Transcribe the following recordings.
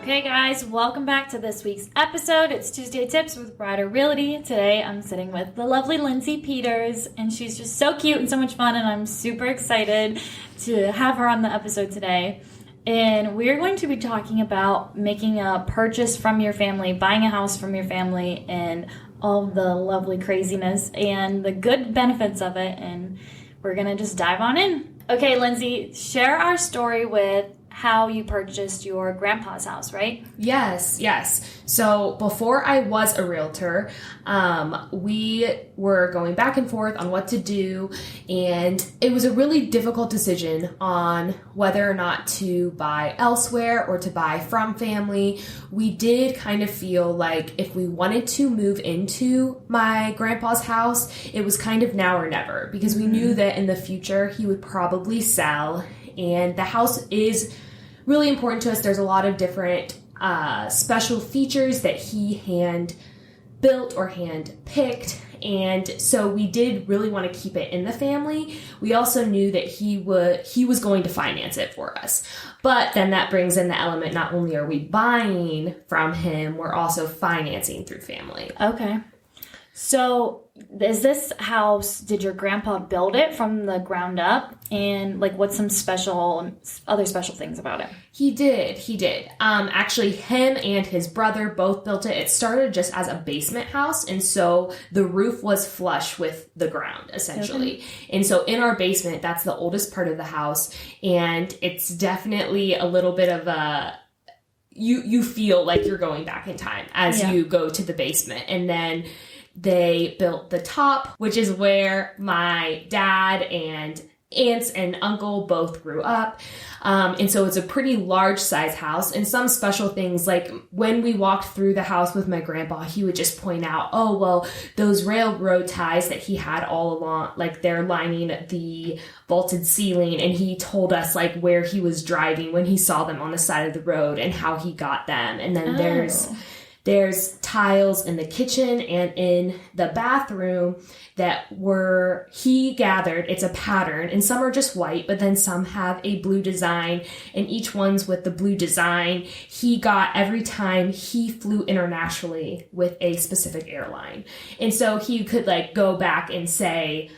Okay, guys, welcome back to this week's episode. It's Tuesday Tips with Brighter Realty. Today, I'm sitting with the lovely Lindsay Peters, and she's just so cute and so much fun, and I'm super excited to have her on the episode today. And we're going to be talking about making a purchase from your family, buying a house from your family, and all the lovely craziness and the good benefits of it. And we're going to just dive on in. Okay, Lindsay, share our story with how you purchased your grandpa's house, right? Yes. So before I was a realtor, we were going back and forth on what to do, and it was a really difficult decision on whether or not to buy elsewhere or to buy from family. We did kind of feel like if we wanted to move into my grandpa's house, it was kind of now or never, because we knew that in the future he would probably sell, and the house is really important to us. There's a lot of different special features that he hand built or hand picked, and so we did really want to keep it in the family. We also knew that he was going to finance it for us, but then that brings in the element, not only are we buying from him, we're also financing through family. Okay. So is this house, did your grandpa build it from the ground up? And what's some other special things about it? He did. Actually, him and his brother both built it. It started just as a basement house, and so the roof was flush with the ground, essentially. Okay. And so in our basement, that's the oldest part of the house, and it's definitely a little bit of a... You feel like you're going back in time as you go to the basement. And then they built the top, which is where my dad and aunts and uncle both grew up. And so it's a pretty large size house, and some special things, like when we walked through the house with my grandpa, he would just point out, oh, well, those railroad ties that he had all along, they're lining the vaulted ceiling. And he told us where he was driving when he saw them on the side of the road and how he got them. And then there's tiles in the kitchen and in the bathroom that he gathered. It's a pattern, and some are just white, but then some have a blue design, and each one's with the blue design he got every time he flew internationally with a specific airline. And so he could go back and say,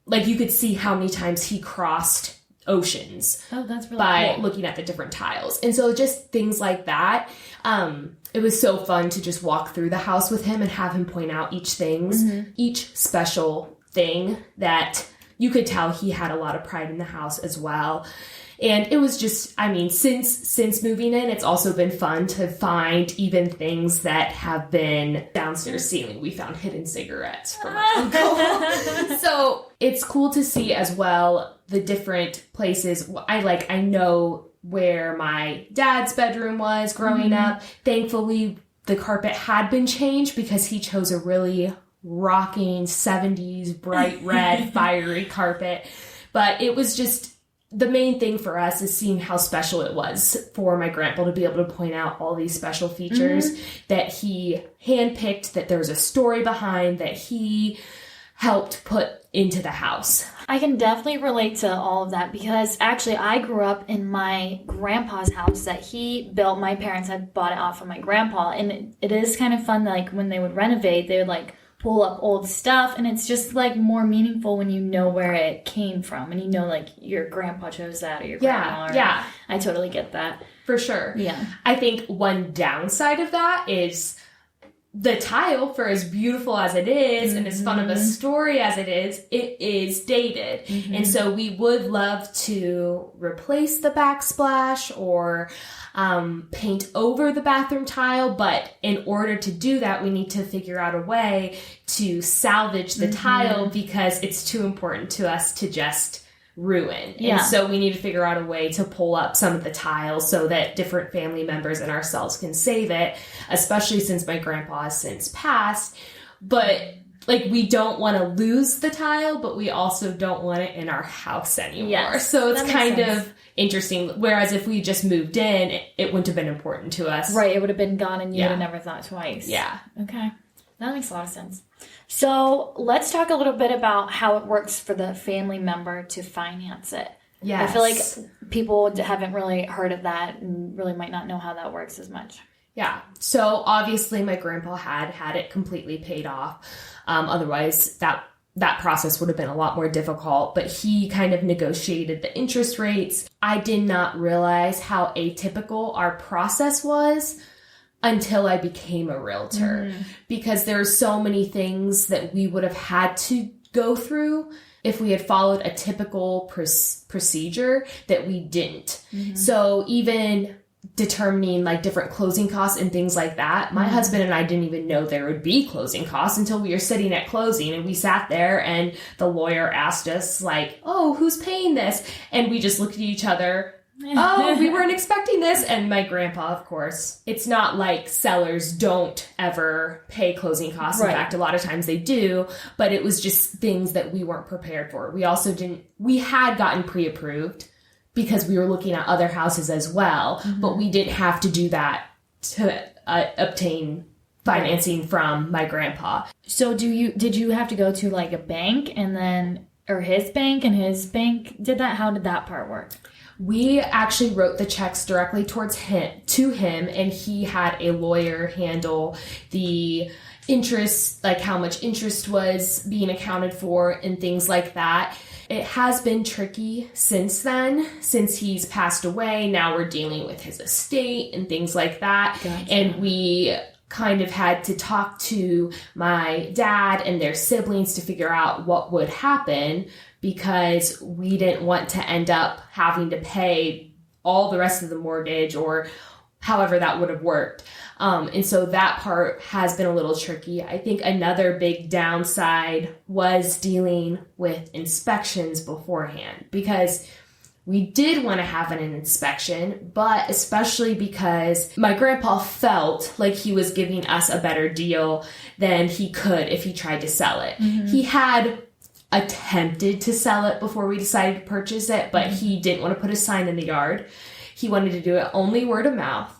you could see how many times he crossed oceans. Oh, that's really by cool. Looking at the different tiles. And so just things like that. It was so fun to just walk through the house with him and have him point out each special thing that you could tell he had a lot of pride in the house as well. And it was just, since moving in, it's also been fun to find even things that have been downstairs ceiling. We found hidden cigarettes from my uncle. So it's cool to see as well the different places. I know where my dad's bedroom was growing up. Thankfully, the carpet had been changed because he chose a really rocking 70s bright red fiery carpet. But it was just... the main thing for us is seeing how special it was for my grandpa to be able to point out all these special features that he handpicked, that there's a story behind, that he helped put into the house. I can definitely relate to all of that, because actually I grew up in my grandpa's house that he built. My parents had bought it off of my grandpa, and it is kind of fun, when they would renovate, they would pull up old stuff, and it's just more meaningful when you know where it came from, and you know your grandpa chose that, or your grandma. Yeah. I totally get that. For sure. Yeah. I think one downside of that is the tile, for as beautiful as it is and as fun of a story as it is dated. And so we would love to replace the backsplash or paint over the bathroom tile. But in order to do that, we need to figure out a way to salvage the tile, because it's too important to us to just ruin. Yeah. And so we need to figure out a way to pull up some of the tiles so that different family members and ourselves can save it, especially since my grandpa has since passed. But we don't want to lose the tile, but we also don't want it in our house anymore. Yes, so it's kind of interesting. Whereas if we just moved in, it wouldn't have been important to us. Right. It would have been gone and you would have never thought twice. Yeah. Okay. That makes a lot of sense. So let's talk a little bit about how it works for the family member to finance it. Yes. I feel like people haven't really heard of that and really might not know how that works as much. Yeah. So obviously my grandpa had it completely paid off. Otherwise that process would have been a lot more difficult, but he kind of negotiated the interest rates. I did not realize how atypical our process was until I became a realtor, because there's so many things that we would have had to go through if we had followed a typical procedure that we didn't. So even determining like different closing costs and things like that. My husband and I didn't even know there would be closing costs until we were sitting at closing, and we sat there and the lawyer asked us like, oh, who's paying this? And we just looked at each other. Oh, we weren't expecting this. And my grandpa, of course, it's not like sellers don't ever pay closing costs. In fact, a lot of times they do, but it was just things that we weren't prepared for. We had gotten pre-approved because we were looking at other houses as well, but we didn't have to do that to obtain financing from my grandpa. So did you have to go to like a bank or his bank and his bank did that? How did that part work? We actually wrote the checks directly to him, and he had a lawyer handle the interest, like how much interest was being accounted for and things like that. It has been tricky since then, since he's passed away. Now we're dealing with his estate and things like that. Gotcha. And we kind of had to talk to my dad and their siblings to figure out what would happen, because we didn't want to end up having to pay all the rest of the mortgage or however that would have worked. And so that part has been a little tricky. I think another big downside was dealing with inspections beforehand, because we did want to have an inspection, but especially because my grandpa felt like he was giving us a better deal than he could if he tried to sell it. He had attempted to sell it before we decided to purchase it, but he didn't want to put a sign in the yard. He wanted to do it only word of mouth.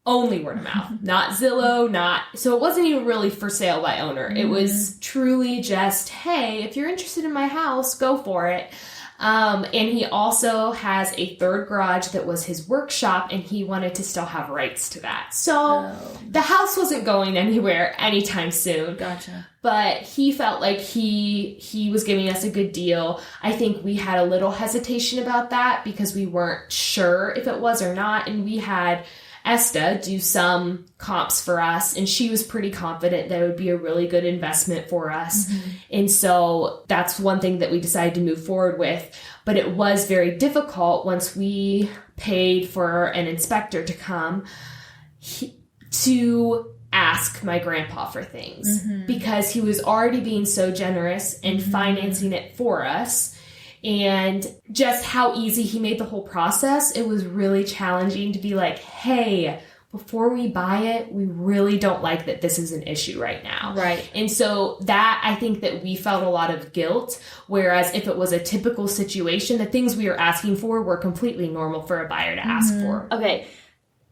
Only word of mouth, not Zillow, so it wasn't even really for sale by owner. It was truly just, hey, if you're interested in my house, go for it. And he also has a third garage that was his workshop, and he wanted to still have rights to that. So the house wasn't going anywhere anytime soon. Gotcha. But he felt like he was giving us a good deal. I think we had a little hesitation about that because we weren't sure if it was or not. And we had Esta do some comps for us, and she was pretty confident that it would be a really good investment for us. And so that's one thing that we decided to move forward with. But it was very difficult once we paid for an inspector to come to ask my grandpa for things, because he was already being so generous and financing it for us. And just how easy he made the whole process, it was really challenging to be like, hey, before we buy it, we really don't like that this is an issue right now. Right. And so that, I think that we felt a lot of guilt, whereas if it was a typical situation, the things we were asking for were completely normal for a buyer to ask for. Okay.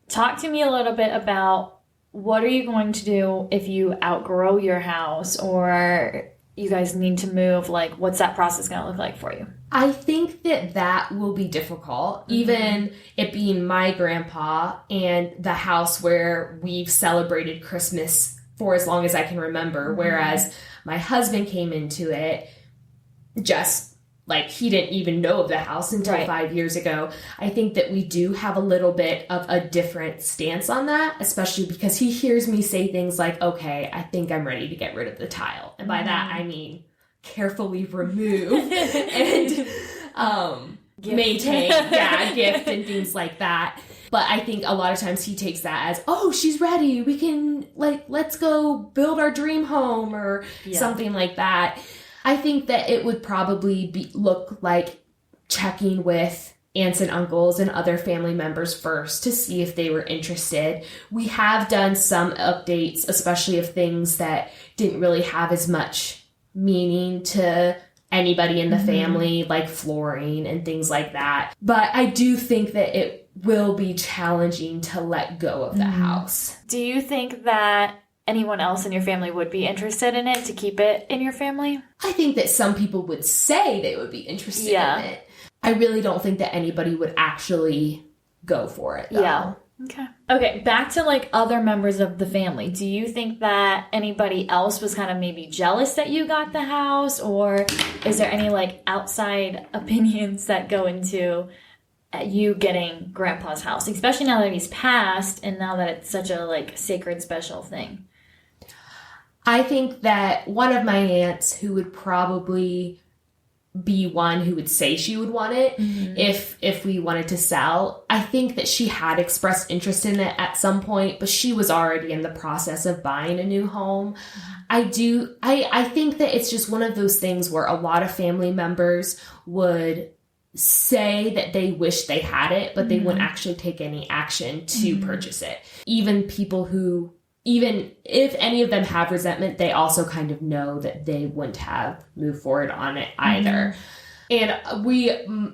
Talk to me a little bit about what are you going to do if you outgrow your house or you guys need to move? Like, what's that process going to look like for you? I think that will be difficult, even it being my grandpa and the house where we've celebrated Christmas for as long as I can remember, whereas my husband came into it just like he didn't even know of the house until 5 years ago. I think that we do have a little bit of a different stance on that, especially because he hears me say things like, okay, I think I'm ready to get rid of the tile. And by that, I mean carefully remove and maintain, gift and things like that. But I think a lot of times he takes that as, oh, she's ready. We can, let's go build our dream home or something like that. I think that it would probably look like checking with aunts and uncles and other family members first to see if they were interested. We have done some updates, especially of things that didn't really have as much meaning to anybody in the family, like flooring and things like that. But I do think that it will be challenging to let go of the house. Do you think that anyone else in your family would be interested in it to keep it in your family? I think that some people would say they would be interested in it. I really don't think that anybody would actually go for it, though. Yeah. Okay, back to like other members of the family. Do you think that anybody else was kind of maybe jealous that you got the house, or is there any like outside opinions that go into you getting Grandpa's house, especially now that he's passed and now that it's such a like sacred special thing? I think that one of my aunts, who would probably be one who would say she would want it if we wanted to sell, I think that she had expressed interest in it at some point, but she was already in the process of buying a new home. I think that it's just one of those things where a lot of family members would say that they wish they had it, but they wouldn't actually take any action to purchase it. Even people who, even if any of them have resentment, they also kind of know that they wouldn't have moved forward on it either. And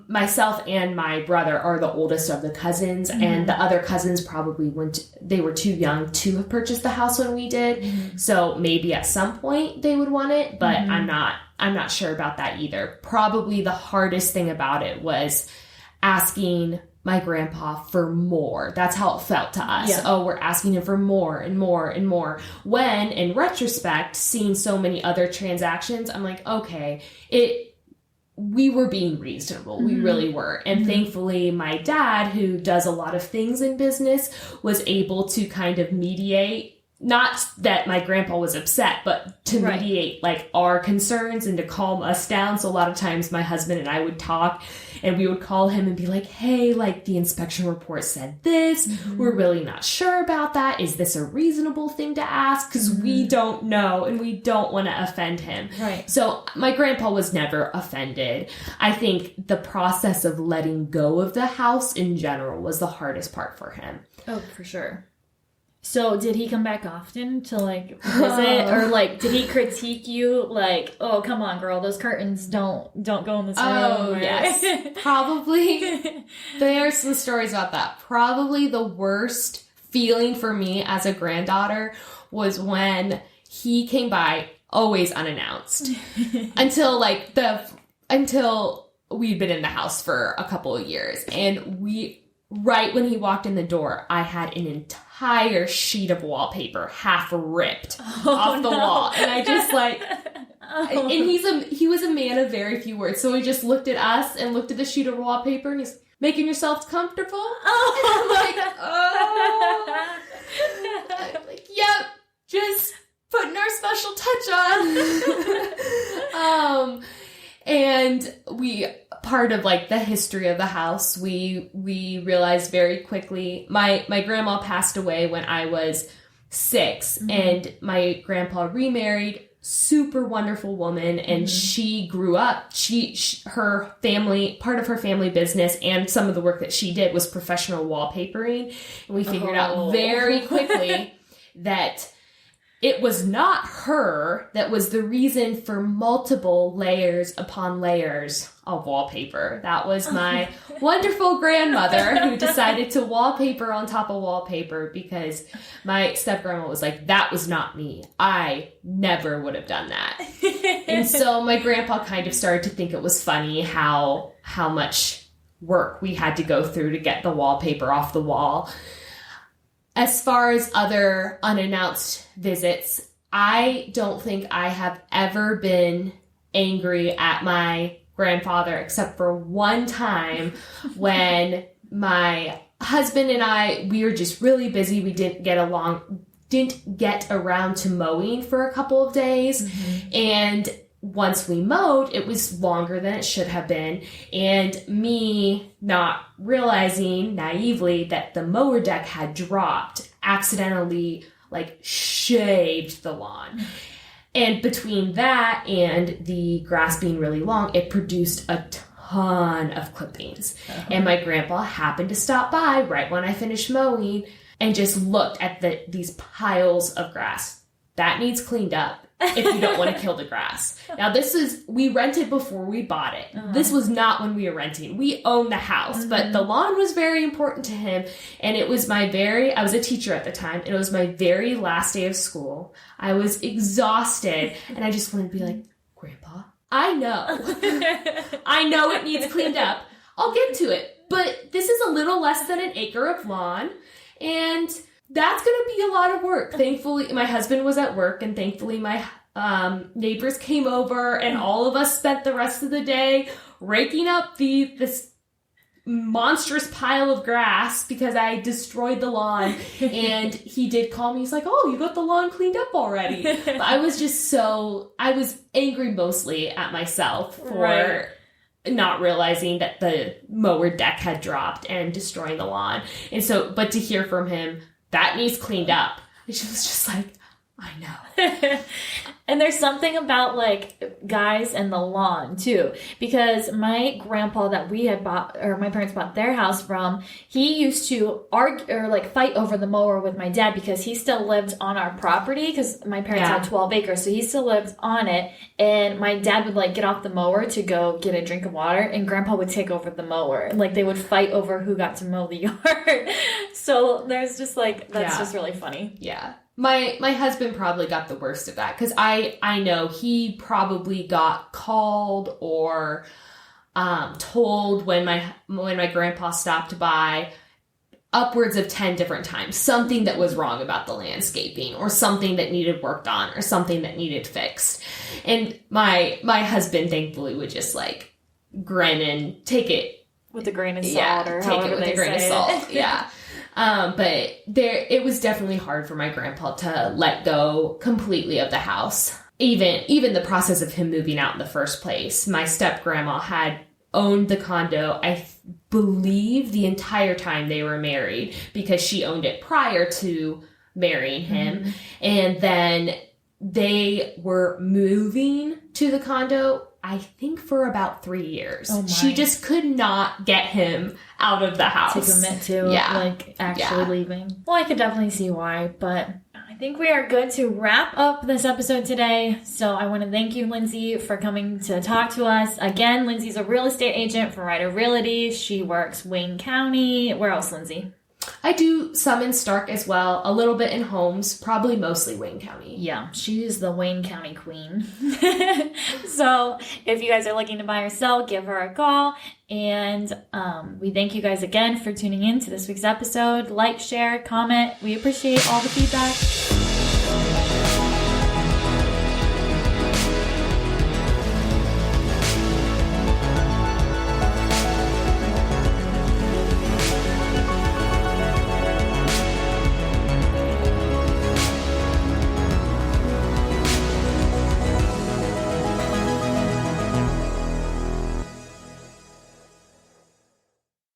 myself and my brother are the oldest of the cousins, and the other cousins probably they were too young to have purchased the house when we did. So maybe at some point they would want it, but I'm not sure about that either. Probably the hardest thing about it was asking my grandpa for more. That's how it felt to us. Yeah. Oh, we're asking him for more and more and more. When, in retrospect, seeing so many other transactions, I'm like, okay, we were being reasonable. We really were. And thankfully, my dad, who does a lot of things in business, was able to kind of mediate. Not that my grandpa was upset, but to mediate like our concerns and to calm us down. So a lot of times my husband and I would talk and we would call him and be like, hey, like the inspection report said this. We're really not sure about that. Is this a reasonable thing to ask? Because we don't know and we don't want to offend him. Right. So my grandpa was never offended. I think the process of letting go of the house in general was the hardest part for him. Oh, for sure. So did he come back often to like visit, or like did he critique you like, oh come on girl, those curtains don't go in this room? Oh yes, probably. There's the stories about that. Probably the worst feeling for me as a granddaughter was when he came by, always unannounced, until we'd been in the house for a couple of years, and right when he walked in the door, I had an entire sheet of wallpaper half ripped off the wall. And I just like, and he was a man of very few words. So he just looked at us and looked at the sheet of wallpaper and he's making yourself comfortable. Oh. And I'm like, yep, just putting our special touch on. And part of like the history of the house, we realized very quickly, my grandma passed away when I was 6 and my grandpa remarried, super wonderful woman. And she grew up, her family, part of her family business and some of the work that she did was professional wallpapering. And we figured out very quickly that it was not her that was the reason for multiple layers upon layers of wallpaper. That was my wonderful grandmother who decided to wallpaper on top of wallpaper because my step-grandma was like, that was not me. I never would have done that. And so my grandpa kind of started to think it was funny how much work we had to go through to get the wallpaper off the wall. As far as other unannounced visits, I don't think I have ever been angry at my grandfather except for one time when my husband and we were just really busy. We didn't get around to mowing for a couple of days. And once we mowed, it was longer than it should have been. And me not realizing naively that the mower deck had dropped, accidentally like shaved the lawn. And between that and the grass being really long, it produced a ton of clippings. And my grandpa happened to stop by right when I finished mowing and just looked at these piles of grass. That needs cleaned up. if you don't want to kill the grass. Now, we rented before we bought it. This was not when we were renting. We owned the house, but the lawn was very important to him. And it was I was a teacher at the time. It was my very last day of school. I was exhausted, and I just wanted to be like, Grandpa, I know it needs cleaned up. I'll get to it. But this is a little less than an acre of lawn, and that's going to be a lot of work. Thankfully, my husband was at work, and thankfully my neighbors came over, and all of us spent the rest of the day raking up this monstrous pile of grass because I destroyed the lawn. And he did call me. He's like, oh, you got the lawn cleaned up already. But I was angry mostly at myself for not realizing that the mower deck had dropped and destroying the lawn. And so, but to hear from him, that needs cleaned up. And she was just like, I know. And there's something about, like, guys and the lawn, too. Because my grandpa that we had bought, or my parents bought their house from, he used to argue, or, like, fight over the mower with my dad because he still lived on our property, because my parents had 12 acres, so he still lived on it. And my dad would, like, get off the mower to go get a drink of water, and Grandpa would take over the mower. And, like, they would fight over who got to mow the yard. So there's just, like, that's just really funny. Yeah. My husband probably got the worst of that, because I know he probably got called or told when my grandpa stopped by upwards of 10 different times something that was wrong about the landscaping, or something that needed worked on, or something that needed fixed. And my husband thankfully would just, like, grin and take it with a grain of salt, or take it with a grain of salt. Yeah. But it was definitely hard for my grandpa to let go completely of the house. Even the process of him moving out in the first place. My step grandma had owned the condo, I believe, the entire time they were married, because she owned it prior to marrying him. And then they were moving to the condo, I think, for about 3 years. Oh, she just could not get him out of the house. To commit to, like, actually leaving. Well, I could definitely see why, but I think we are good to wrap up this episode today. So I want to thank you, Lindsay, for coming to talk to us. Again, Lindsay's a real estate agent for Ryder Realty. She works Wayne County. Where else, Lindsay? I do some in Stark as well, a little bit in Holmes, probably mostly Wayne County. Yeah, she's the Wayne County queen. So if you guys are looking to buy or sell, give her a call. And we thank you guys again for tuning in to this week's episode. Like, share, comment. We appreciate all the feedback.